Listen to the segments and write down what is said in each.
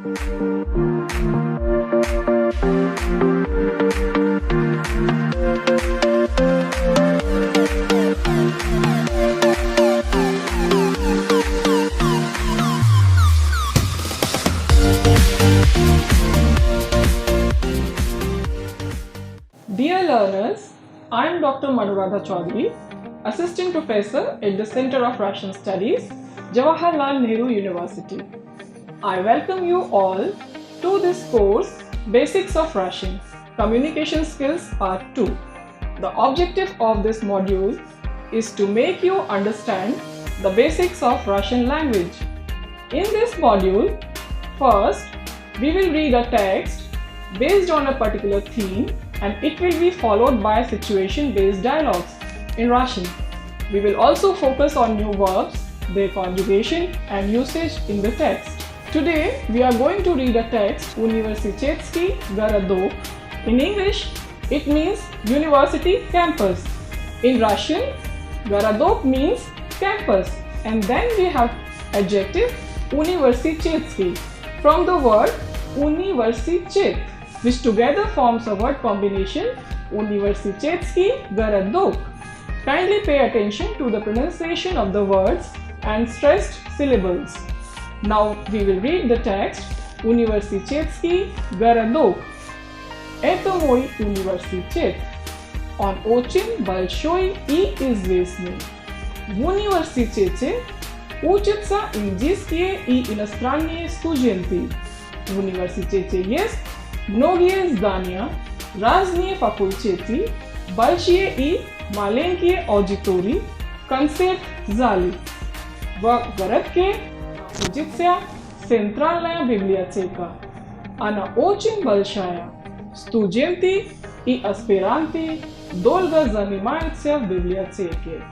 Dear learners, I am Dr. Manuradha Chaudhary, Assistant Professor at the Center of Russian Studies, Jawaharlal Nehru University. I welcome you all to this course, Basics of Russian, Communication Skills Part 2. The objective of this module is to make you understand the basics of Russian language. In this module, first, we will read a text based on a particular theme, and it will be followed by situation-based dialogues in Russian. We will also focus on new verbs, their conjugation and usage in the text. Today, we are going to read a text, Universitetskiy Gorodok. In English, it means university campus. In Russian, Gorodok means campus, and then we have adjective Universitetskiy from the word Universitet, which together forms a word combination Universitetskiy Gorodok. Kindly pay attention to the pronunciation of the words and stressed syllables. Now we will read the text Universitetskiy Gorodok. Это мой университет. Он очень большой и известный. В университете учатся индийские и иностранные студенты. В университете есть многие здания, разные факультеты, большие и маленькие аудитории, концерт-залы. В городке находится центральная библиотека. Она очень большая. Студенты и аспиранты долго занимаются в библиотеке.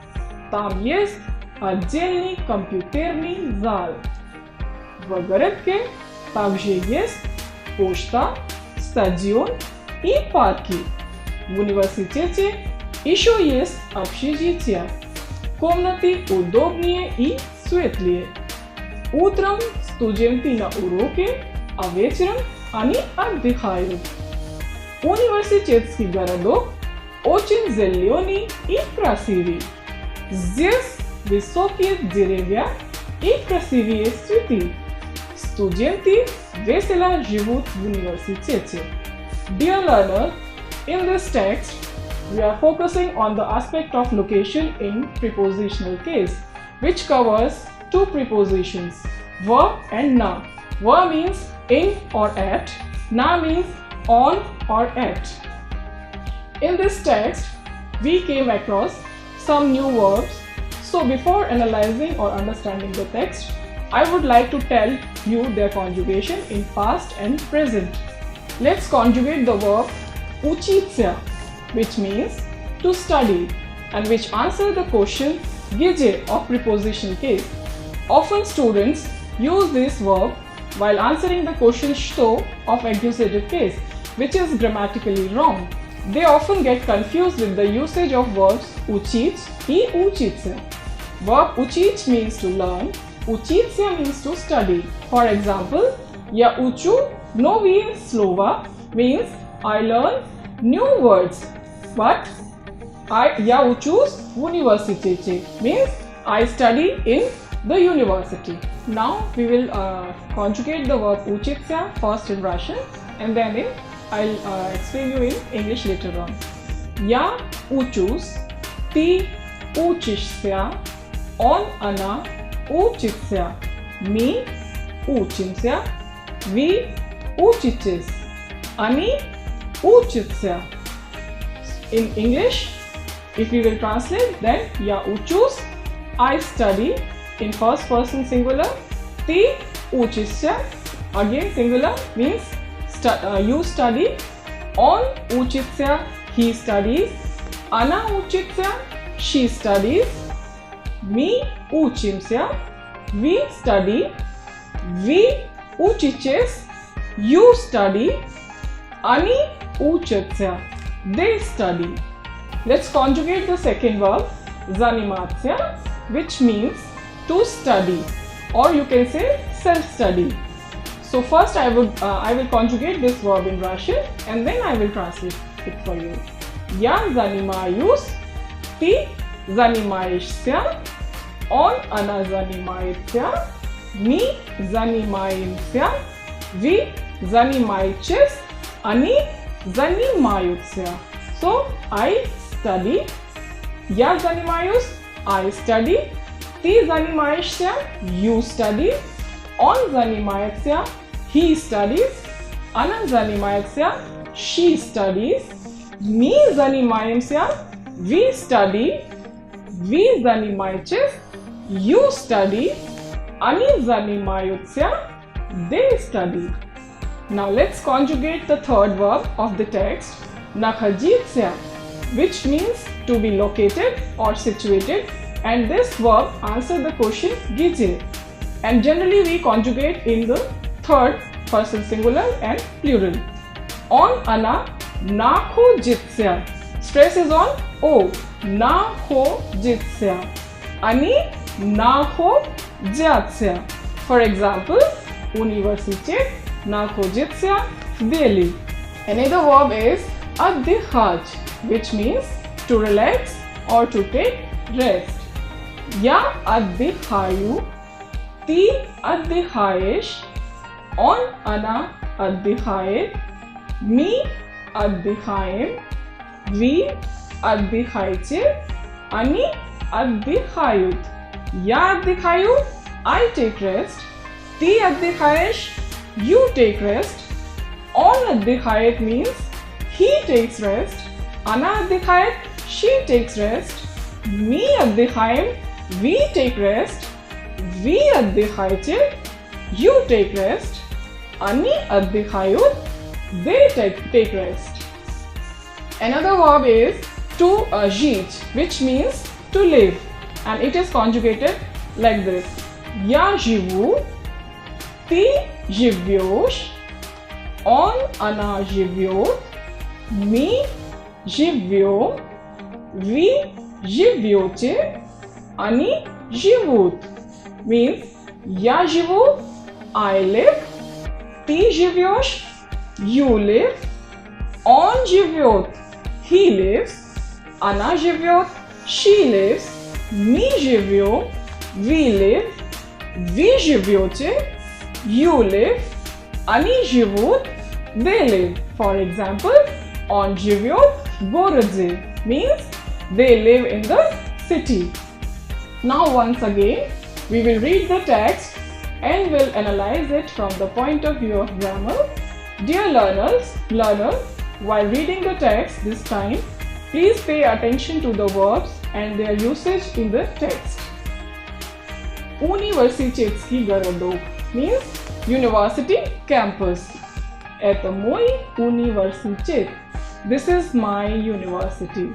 Там есть отдельный компьютерный зал. В городке также есть почта, стадион и парки. В университете еще есть общежития. Комнаты удобнее и светлее. Утром студенты на уроке, а вечером они отдыхают. Университетский городок очень зеленый и красивый. Здесь высокие деревья и красивые цветы. Студенты весело живут в университете. Dear learner, in this text, we are focusing on the aspect of location in prepositional case, which covers two prepositions, "va" and "na". "Va" means in or at, "na" means on or at. In this text, we came across some new verbs. So before analyzing or understanding the text, I would like to tell you their conjugation in past and present. Let's conjugate the verb учиться, which means to study, and which answer the question где of prepositional case. Often students use this verb while answering the question что of accusative case, which is grammatically wrong. They often get confused with the usage of verbs учить и учиться. Verb учить means to learn, учиться means to study. For example, я учу новые слова means I learn new words. But я учусь в университете means I study in the university. Now we will conjugate the verb учиться first in Russian, and then I'll explain you in English later on. Я учусь, ты учишься, он, она учится, мы учимся, вы учитесь, они учатся. In English, if we will translate, then я учусь, I study in first person singular, ты учишься, again singular means you study, он учится, he studies, она учится, she studies, мы учимся, we study, вы учитесь, you study, они учатся, they study. Let's conjugate the second verb, заниматься, which means to study, or you can say self-study. So first I will conjugate this verb in Russian and then I will translate it for you. Я занимаюсь, ты занимаешься, он, она занимается, мы занимаемся, вы занимаетесь, они занимаются. So I study, я занимаюсь, I study, ты занимаешься, you study, он занимается, he studies, она занимается, she studies, мы занимаемся, we study, вы занимаетесь, you study, они занимаются, they study. Now let's conjugate the third verb of the text, находиться, which means to be located or situated, and this verb answers the question где. And generally we conjugate in the third person singular and plural. On ana находится. Stress is on O. находится. Они находятся. For example, университет находится в Дели. Another verb is отдыхать, which means to relax or to take rest. Я отдыхаю, ты отдыхаешь, он, она отдыхает, мы отдыхаем, вы отдыхаете, они отдыхают. Я отдыхаю, I take rest, ты отдыхаешь, you take rest, он отдыхает means he takes rest, она отдыхает, she takes rest, мы отдыхаем, we take rest, вы отдыхаете, you take rest, они отдыхают, they take rest. Another verb is to жить, which means to live, and it is conjugated like this. Я живу, ты живешь, он, она живет, мы живем, вы живете, они живут. Means я живу, I live, ты живешь, you live, он живет, he lives, она живет, she lives, мы живем, we live, вы живете, you live, они живут, they live. For example, он живет в городе means they live in the city. Now once again, we will read the text and will analyze it from the point of view of grammar. Dear learners, while reading the text this time, please pay attention to the verbs and their usage in the text. Университетский городок means university campus. Это мой университет. This is my university.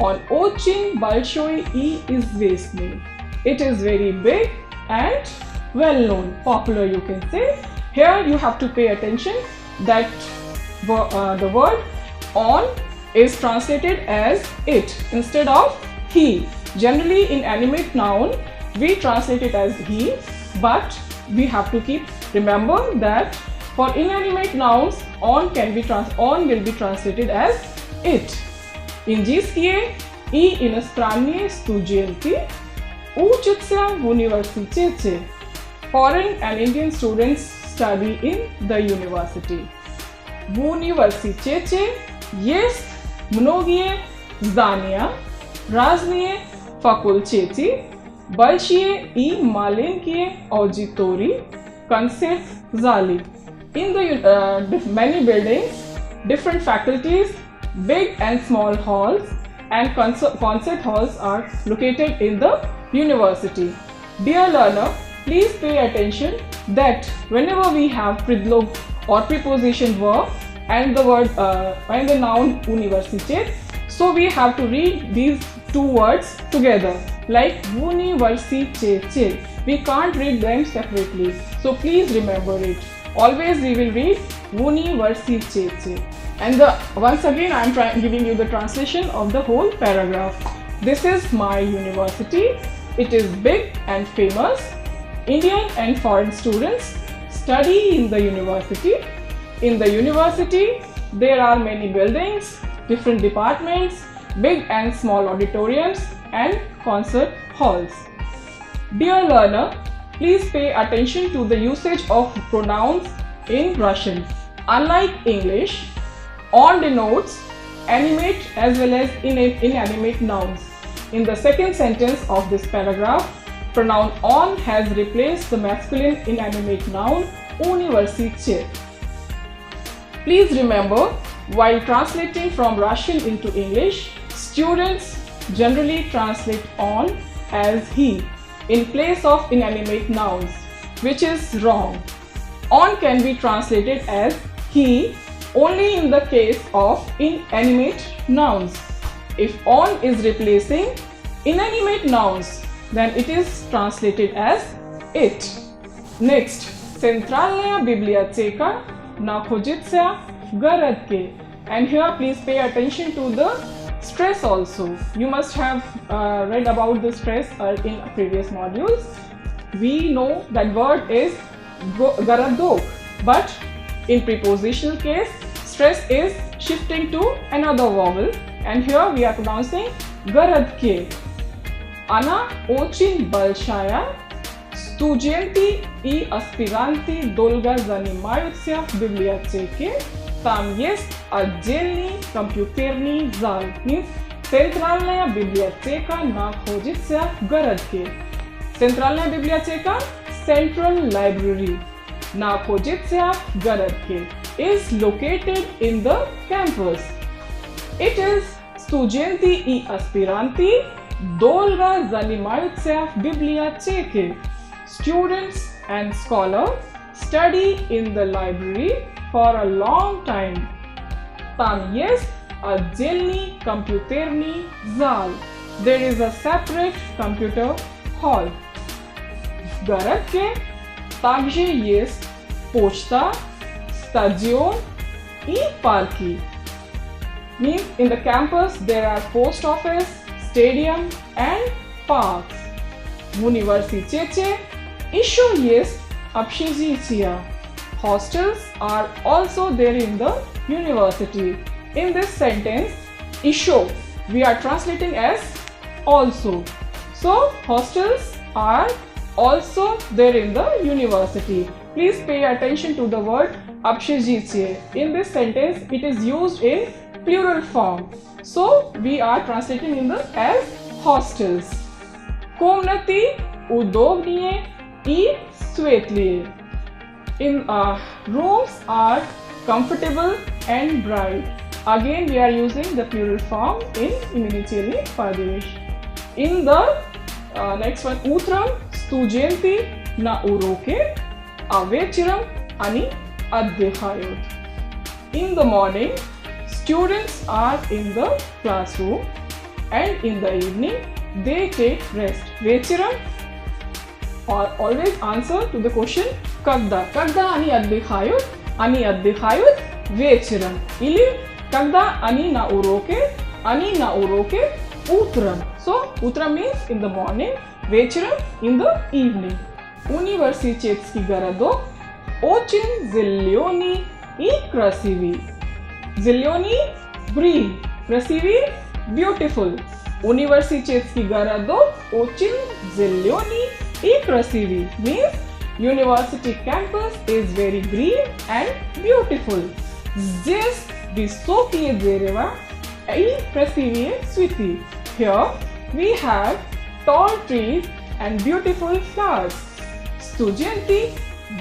Он очень большой и известный. It is very big and well known, popular you can say. Here you have to pay attention that the word on is translated as it instead of he. Generally in animate noun we translate it as he, but we have to remember that for inanimate nouns on will be translated as it. Индийские и иностранные студенты учатся в университете. Foreign and Indian students study in the university. В университете есть многие здания, разные факультеты, большие и маленькие аудитории, концерт-залы. In the many buildings, different faculties, big and small halls and concert halls are located in the university. Dear learner, please pay attention that whenever we have predlog or preposition verb and the word and the noun universitet, so we have to read these two words together like universitete. We can't read them separately. So please remember it. Always we will read universitete. And once again I am giving you the translation of the whole paragraph. This is my university. It is big and famous. Indian and foreign students study in the university. In the university, there are many buildings, different departments, big and small auditoriums and concert halls. Dear learner, please pay attention to the usage of pronouns in Russian. Unlike English, on denotes animate as well as inanimate nouns. In the second sentence of this paragraph, pronoun on has replaced the masculine inanimate noun universitet. Please remember, while translating from Russian into English, students generally translate on as he in place of inanimate nouns, which is wrong. On can be translated as he only in the case of inanimate nouns. If on is replacing inanimate nouns, then it is translated as it. Next, Centralnaya biblioteka naходится в городке. And here please pay attention to the stress also. You must have read about the stress in previous modules. We know that word is городок, but in prepositional case, stress is shifting to another vowel, and here we are pronouncing городке. Она очень большая. Студенты и аспиранты долго занимаются в библиотеке. Там есть отдельный компьютерный зал. Means Центральная библиотека находится в городке. Центральная библиотека, Central Library, находится в городке, is located in the campus. It is студенты и аспиранты долго занимаются в библиотеке. Students and scholars study in the library for a long time. Там есть отдельный компьютерный зал. There is a separate computer hall. В городке также есть почта, стадион и парки. Means in the campus there are post office, stadium and parks. В университете еще есть общежития. Hostels are also there in the university. In this sentence, еще we are translating as also. So hostels are also there in the university. Please pay attention to the word общежитие. In this sentence, it is used in plural form. So we are translating in the as hostels. Комнаты удобнее и светлее. Rooms are comfortable and bright. Again, we are using the plural form in именительный падеж. In the next one, утром студенты на уроке, а вечером они отдыхают. In the morning, students are in the classroom, and in the evening, they take rest. Вечером, always answer to the question когда. Когда они отдыхают вечером. Или когда они на уроке утром. So, утром means in the morning, вечером in the evening. Университетский городок очень зеленый и красивый. Зеленый – green, красивый – beautiful. Университетский городок очень зеленый и красивый. Means university campus is very green and beautiful. Здесь высокие дерева и красивые цветы. Here we have tall trees and beautiful flowers. Студенты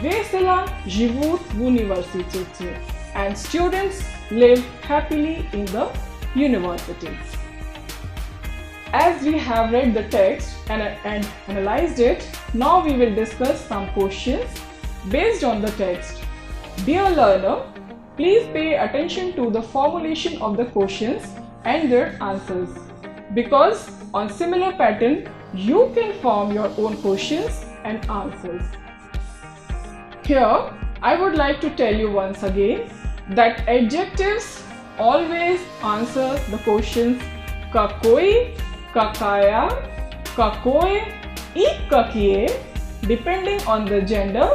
весело живут в университете, and students live happily in the university. As we have read the text and analyzed it, now we will discuss some questions based on the text. Dear learner, please pay attention to the formulation of the questions and their answers, because on similar pattern you can form your own questions and answers. Here I would like to tell you once again that adjectives always answer the questions какой, какая, какое и какие depending on the gender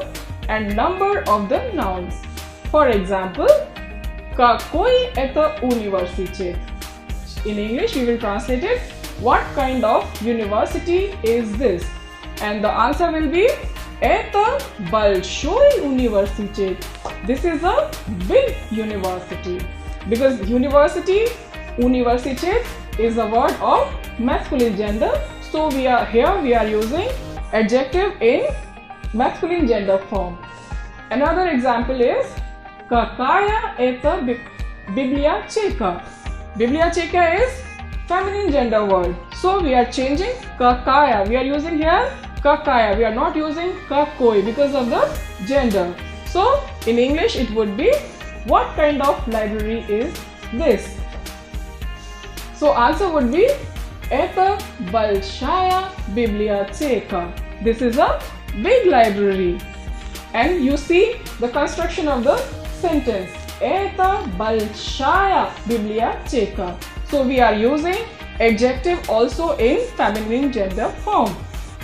and number of the nouns. For example, Kakoi eta universitet. In English, we will translate it. What kind of university is this? And the answer will be Это большой университет. This is a big university. Because university, universitet is a word of masculine gender. So we are using adjective in masculine gender form. Another example is Какая это библиотека? Biblioteca is feminine gender word. So we are changing Какая. We are using here Какая. We are not using Какой because of the gender. So in English it would be what kind of library is this? So answer would be Это большая библиотека. This is a big library. And you see the construction of the sentence. Это большая библиотека. So we are using adjective also in feminine gender form.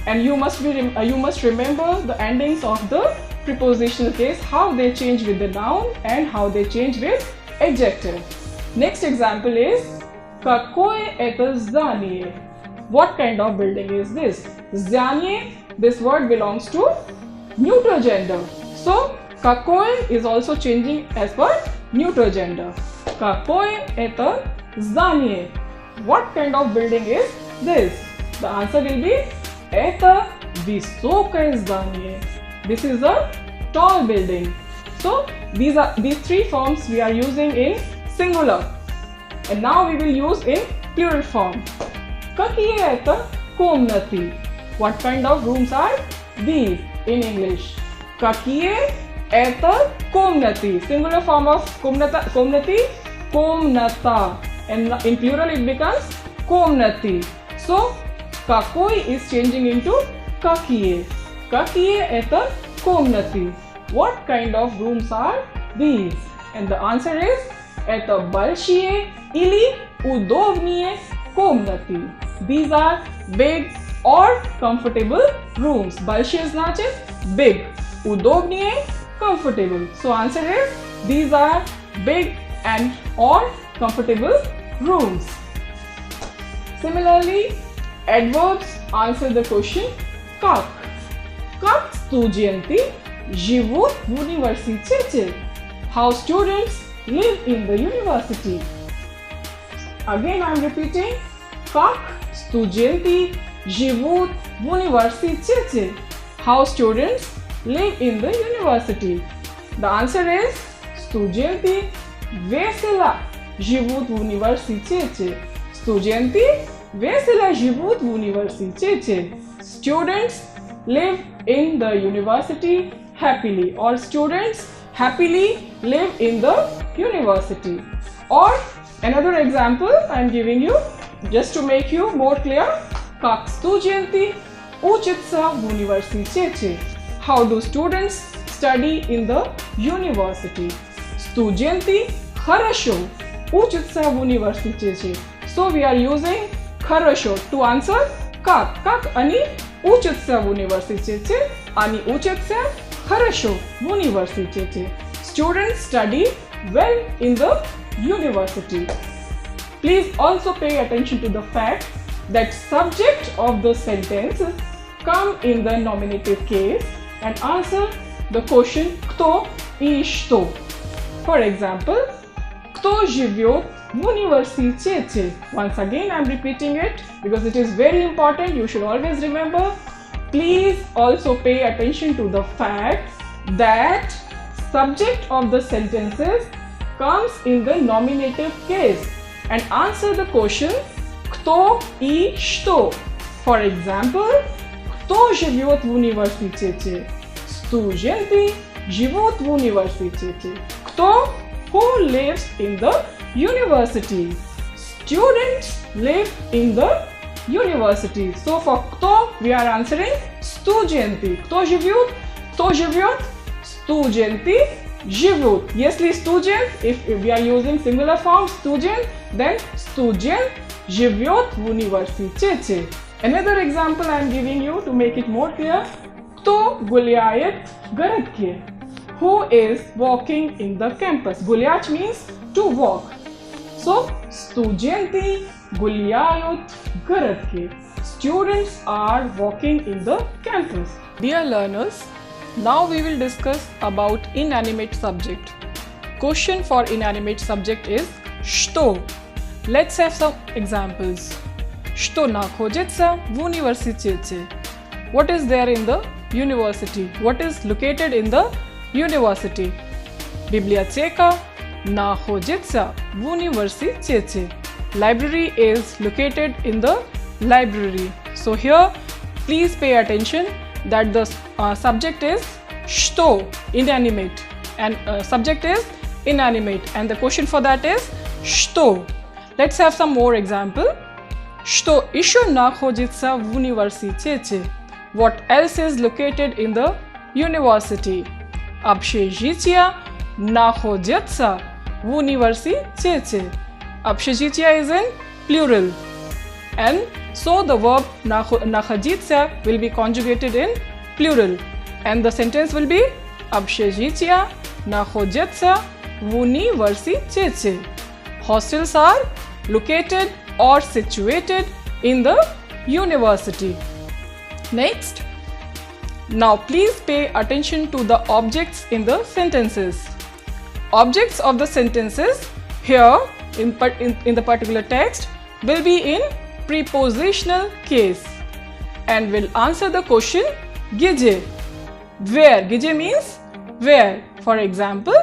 And you must remember the endings of the prepositional case, how they change with the noun and how they change with adjective. Next example is Какое это здание? What kind of building is this? Здание, this word belongs to neuter gender. So Какое is also changing as per neuter gender. Какое это здание? What kind of building is this? The answer will be Это высокое здание. This is a tall building. So these three forms we are using in singular. And now we will use in plural form. Какие это комнаты? What kind of rooms are these in English? Какие это комнаты? Singular form of комнаты, комната. And in plural it becomes комнаты. So какой is changing into какие. Какие это комнаты? What kind of rooms are these? And the answer is это большие или удобные комнаты. These are big or comfortable rooms. Большие значит big. Удобные comfortable. So answer is these are big and or comfortable rooms. Similarly, adverbs answer the question как. Как студенты живут в университете? How students live in the university. Again I am repeating. Как студенты живут в университете? How students live in the university. The answer is студенты весело живут в университете. Студенты весело живут в университете. Students live in the university happily, or students happily live in the university. Or another example I am giving you just to make you more clear. Как студенты учатся в университете? How do students study in the university? Студенты хорошо учатся в университете. So we are using хорошо to answer как. Как они учатся в университете? Они учатся хорошо в университете. Students study well in the university. Please also pay attention to the fact that subject of the sentence come in the nominative case and answer the question кто и что. For example, кто живет в университете? Once again I am repeating it because it is very important. You should always remember. Please also pay attention to the fact that subject of the sentences comes in the nominative case and answer the question кто и что. For example, кто живет в университете? Студенты живут в университете. Кто? Who lives in the university? Students live in the university. So for кто we are answering студенты. Кто живет? Кто живет? Студенты живут. Если student, if we are using singular form student, then student живет в университете. Another example I am giving you to make it more clear. Kto gulyayet garad ke? Who is walking in the campus? Gulyach means to walk. So, studenti gulyayut garad ke. Students are walking in the campus. Dear learners, now we will discuss about inanimate subject. Question for inanimate subject is что. Let's have some examples. Что находится в университете? What is there in the university? What is located in the university? Библиотека находится в университете. Library is located in the library. So here, please pay attention that the subject is что, inanimate, and subject is inanimate, and the question for that is что. Let's have some more example. Что еще находится в университете? What else is located in the university? Общежитие находится в университете. Общежитие is in plural, and so the verb находиться will be conjugated in plural, and the sentence will be общежитие находится в университете. Hostels are located or situated in the university. Next, now please pay attention to the objects in the sentences. Objects of the sentences here in the particular text will be in prepositional case and will answer the question где. Where? Где means where. For example,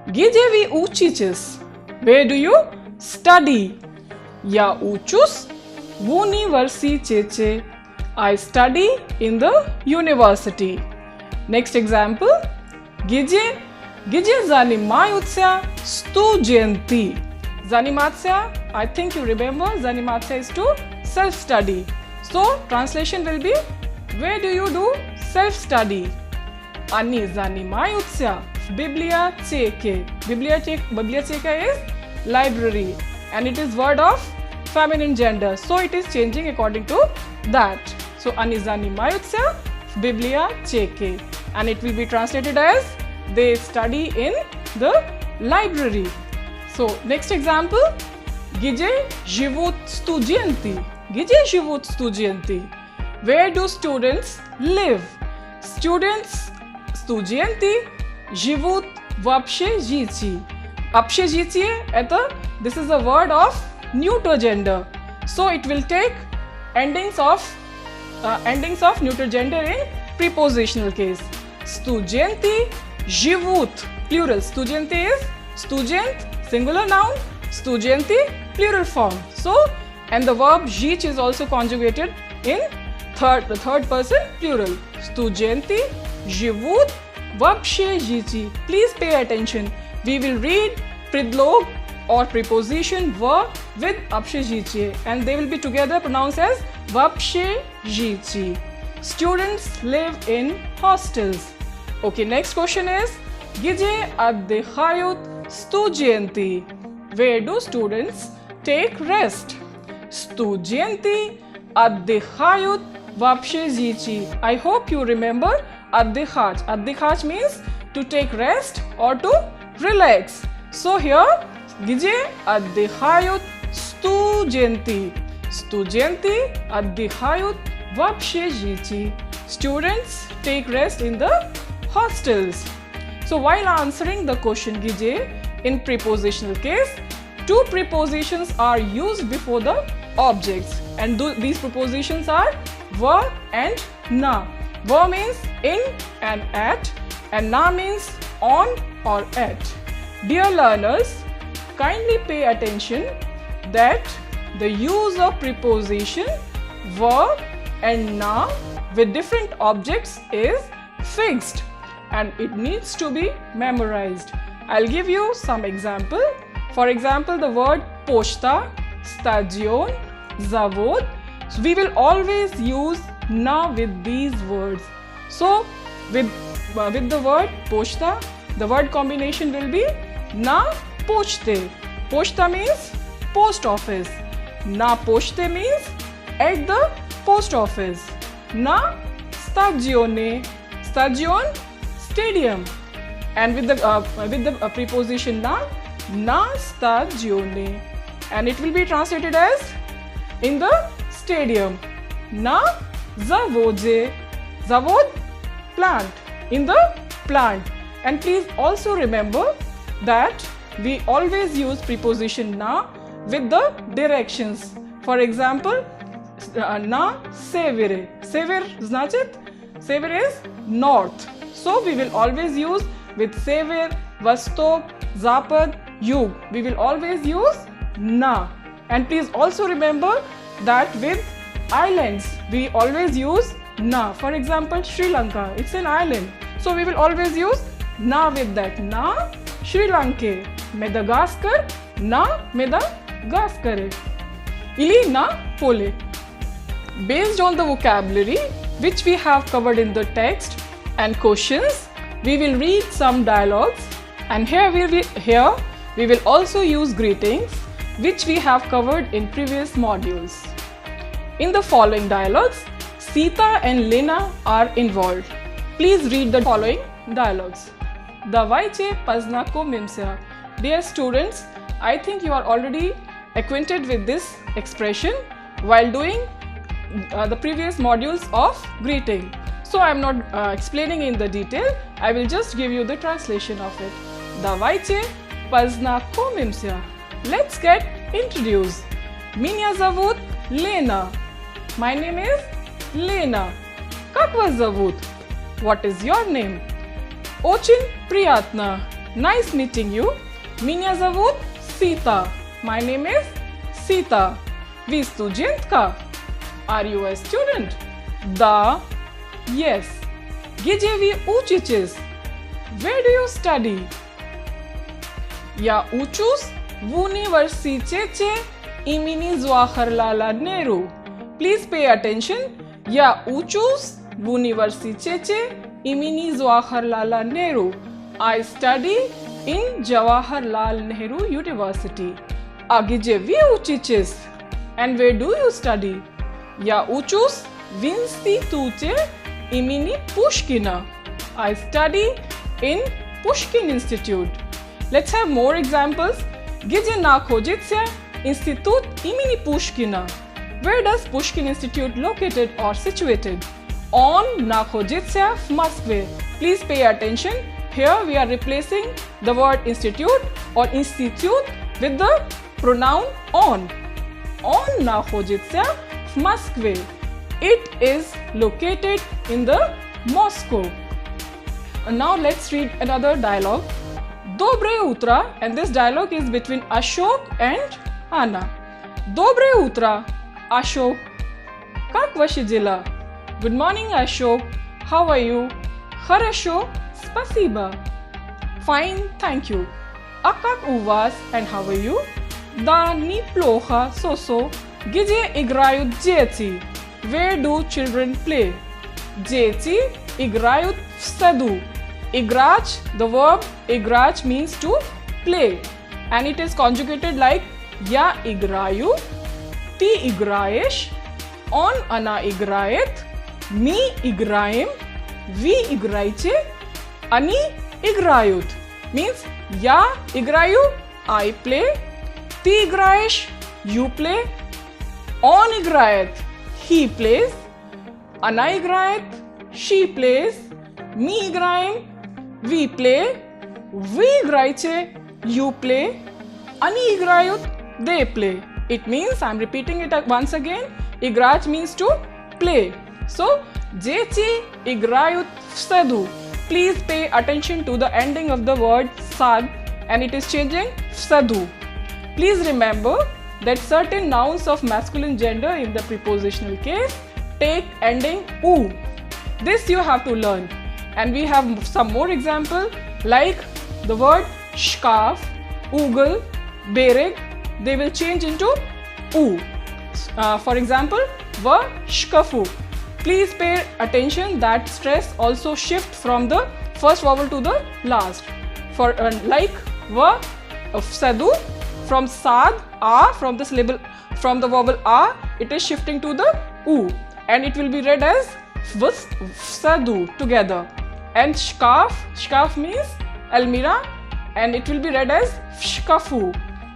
где вы учитесь? Where do you study? Я учусь в университете. I study in the university. Next example, где занимаются студенты? Заниматься, I think you remember, заниматься is to self-study. So, translation will be, where do you do self-study? Они занимаются в библиотеке. Библиотека is library, and it is word of feminine gender. So, it is changing according to that. So, они занимаются в библиотеке, and it will be translated as they study in the library. So, next example, где живут студенты? Где живут студенты? Where do students live? Студенты живут в общежитии. Общежитие это, this is a word of neuter gender. So, it will take endings of neuter gender in prepositional case. Студенты живут, plural. Студенты is student, singular noun, студенты, plural form. So, and the verb жить is also conjugated in the third person plural. Студенты живут в общежитии. Please pay attention. We will read предлог or preposition в with общежитие, and they will be together pronounced as в общежитии. Students live in hostels. Okay, next question is где отдыхают студенты? Where do students take rest? Студенты отдыхают в общежитии. I hope you remember отдыхать. Отдыхать means to take rest or to relax. So here, где отдыхают студенты? Студенты отдыхают в общежитии. Students take rest in the hostels. So while answering the question где in prepositional case, two prepositions are used before the objects, and these prepositions are va and na. Va means in and at, and na means on or at. Dear learners, kindly pay attention that the use of preposition va and na with different objects is fixed, and it needs to be memorized. I'll give you some example. For example, the word pochta, stadion, zavod. So we will always use na with these words. So with the word pochta, the word combination will be na pochte. Pochta means post office. Na pochte means at the post office. Na stadione. Stadion, stadium. And with the preposition na stagione. And it will be translated as in the stadium. Na zavode. Zavod, plant. In the plant. And please also remember that we always use preposition na with the directions. For example, na severe. Sever значит, sever is north. So we will always use with sever, vostok, zapad, yug. We will always use na. And please also remember that with islands, we always use na. For example, Sri Lanka, it's an island. So we will always use na with that. Na Sri Lanka. Madagascar, na Madagascar. Ili na pole. Based on the vocabulary which we have covered in the text and questions, we will read some dialogues, and here we will also use greetings which we have covered in previous modules. In the following dialogues, Sita and Lena are involved. Please read the following dialogues. Davaiche paznako mimsya. Dear students, I think you are already acquainted with this expression while doing the previous modules of greeting. So I am not explaining in the detail. I will just give you the translation of it. Davaiche paznako mimsya. Let's get introduced. Меня зовут Lena. My name is Lena. Как вас зовут? What is your name? Очень приятно. Nice meeting you. Меня зовут Sita. My name is Sita. Вы студентка? Are you a student? Да. Yes. Где вы учитесь? Where do you study? Я учусь в университете имени Джавахарлала Нехру. Please pay attention. Я учусь в университете имени Джавахарлала Нехру. I study in Jawaharlal Nehru University. А где вы учитесь? And where do you study? Я учусь в институте имени Pushkina. I study in Pushkin Institute. Let's have more examples. Где находится институт имени Pushkina? Where does Pushkin Institute located or situated? Он находится в Москве. Please pay attention. Here we are replacing the word institute or institute with the pronoun on. Он находится в Москве. It is located in the Moscow. And now let's read another dialogue. Доброе утро, and this dialogue is between Ashok and Anna. Доброе утро, Ashok. Как ваши дела? Good morning, Ashok. How are you? Хорошо, спасибо. Fine, thank you. А как у вас, and how are you? Да, неплохо, so-so. Где играют дети? Where do children play? Дети играют в саду. Играть, the verb играть means to play. And it is conjugated like я играю, ты играешь, он, она играет, мы играем, вы играете, они играют. Means я играю, I play, ты играешь, you play, он играет, he plays, она играет, she plays, мы играем, we play, вы играете, you play, они играют, they play. It means, I am repeating it once again, играть means to play. So, дети играют в саду. Please pay attention to the ending of the word sad and it is changing в саду. Please remember that certain nouns of masculine gender in the prepositional case take ending u. This you have to learn. And we have some more examples like the word shkaf, ugal, bereg. They will change into u. For example, va shkafu. Please pay attention that stress also shift from the first vowel to the last. For like va sadu, from sad, a, from the syllable, from the vowel a, it is shifting to the u, and it will be read as sadu together. And shkaf, shkaf means almirah, and it will be read as shkafu.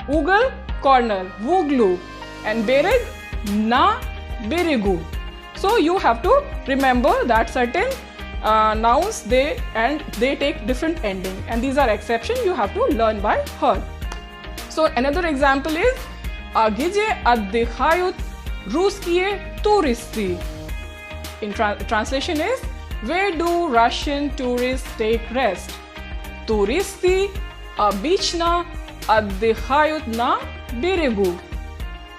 Ugal, corner, vuglu, and bereg, na beregu. So you have to remember that certain nouns they take different ending, and these are exception you have to learn by heart. So another example is Agije addikhayut ruskiye turisti. In translation is, where do Russian tourists take rest? Turisti obichna addikhayut na beregu.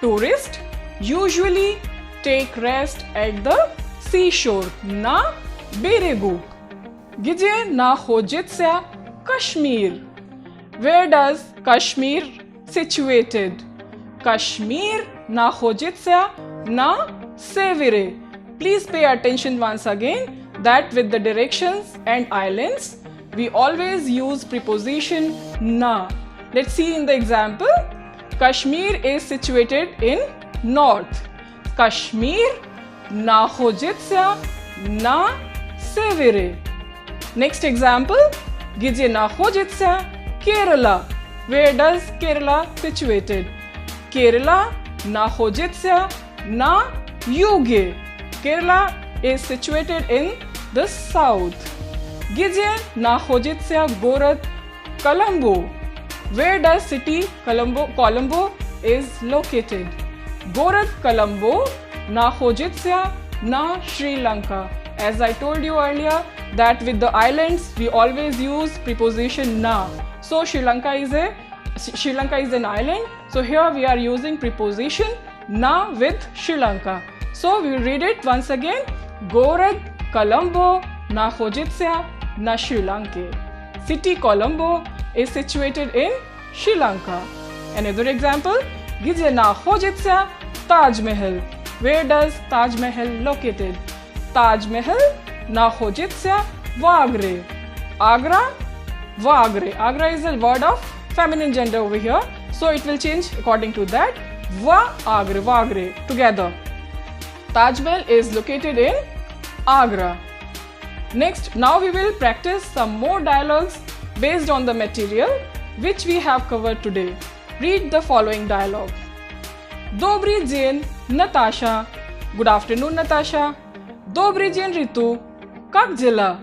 Tourists usually take rest at the seashore na beregu. Gdzie nachodится Kashmir? Where does Kashmir situated? Kashmir nachodится на севере. Please pay attention once again that with the directions and islands, we always use preposition na. Let's see in the example. Kashmir is situated in north. Kashmir находится на севере. Next example. Где находится Kerala? Where does Kerala situated? Kerala находится на юге. Kerala is situated in the south. Где находится город Colombo? Where does city Colombo is located? Город Colombo находится на Sri Lanka. As I told you earlier that with the islands we always use preposition na. So Sri Lanka is an island. So here we are using preposition na with Sri Lanka. So we will read it once again. Город Colombo находится на Шри-Ланке. City Colombo is situated in Sri Lanka. Another example. Где находится Taj Mahal? Where does Taj Mahal located? Taj Mahal находится в Агре. Agra, Vagre. Agra is a word of feminine gender over here. So it will change according to that. Va Agre, Vagre together. Taj Mahal is located in Agra. Next, now we will practice some more dialogues based on the material which we have covered today. Read the following dialogue. Dobry день, Natasha. Good afternoon, Natasha. Dobry день, Ritu. Как дела?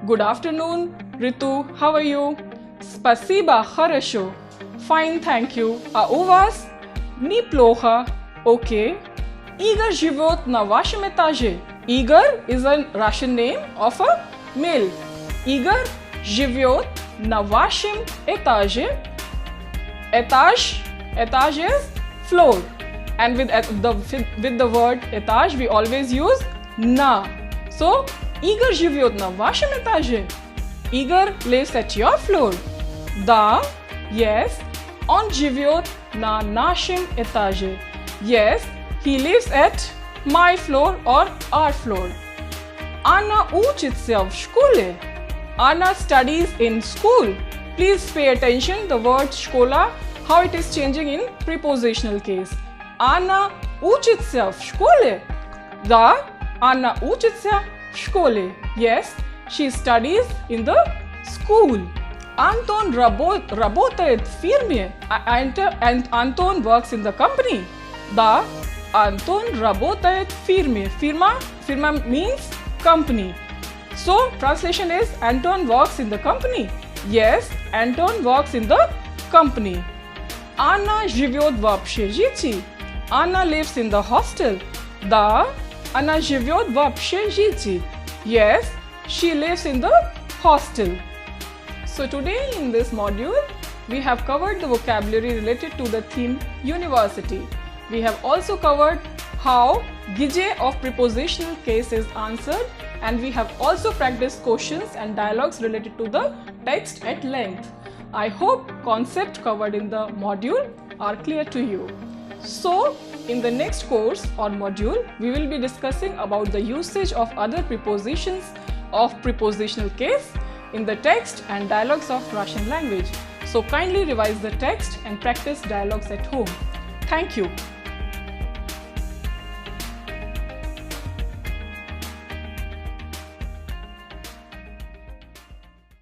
Good afternoon, Ritu. How are you? Спасибо, хорошо. Fine, thank you. А у вас? Неплохо. Okay. Igor живет на вашем этаже. Igor is a Russian name of a male. Igor живет на вашем этаже. Etage is floor, and with the word etage we always use na. So Igor живет на вашем этаже. Igor lives at your floor. Да, yes. Он живет на нашем этаже. Yes, he lives at my floor or our floor. Anna учится в школе. Anna studies in school. Please pay attention the word школа, how it is changing in prepositional case. Anna учится в школе. Да, Anna учится в школе. Yes, she studies in the school. Anton работает в фирме. And Anton works in the company. Да, Anton работает в фирме. Firma means company. So translation is Anton works in the company. Yes, Anton works in the company. Anna живет в общежитии. Anna lives in the hostel. Да, она живет в общежитии. Yes, she lives in the hostel. So today in this module, we have covered the vocabulary related to the theme university. We have also covered how Gije of prepositional case is answered, and we have also practiced questions and dialogues related to the text at length. I hope concepts covered in the module are clear to you. So, in the next course or module, we will be discussing about the usage of other prepositions of prepositional case in the text and dialogues of Russian language. So kindly revise the text and practice dialogues at home. Thank you.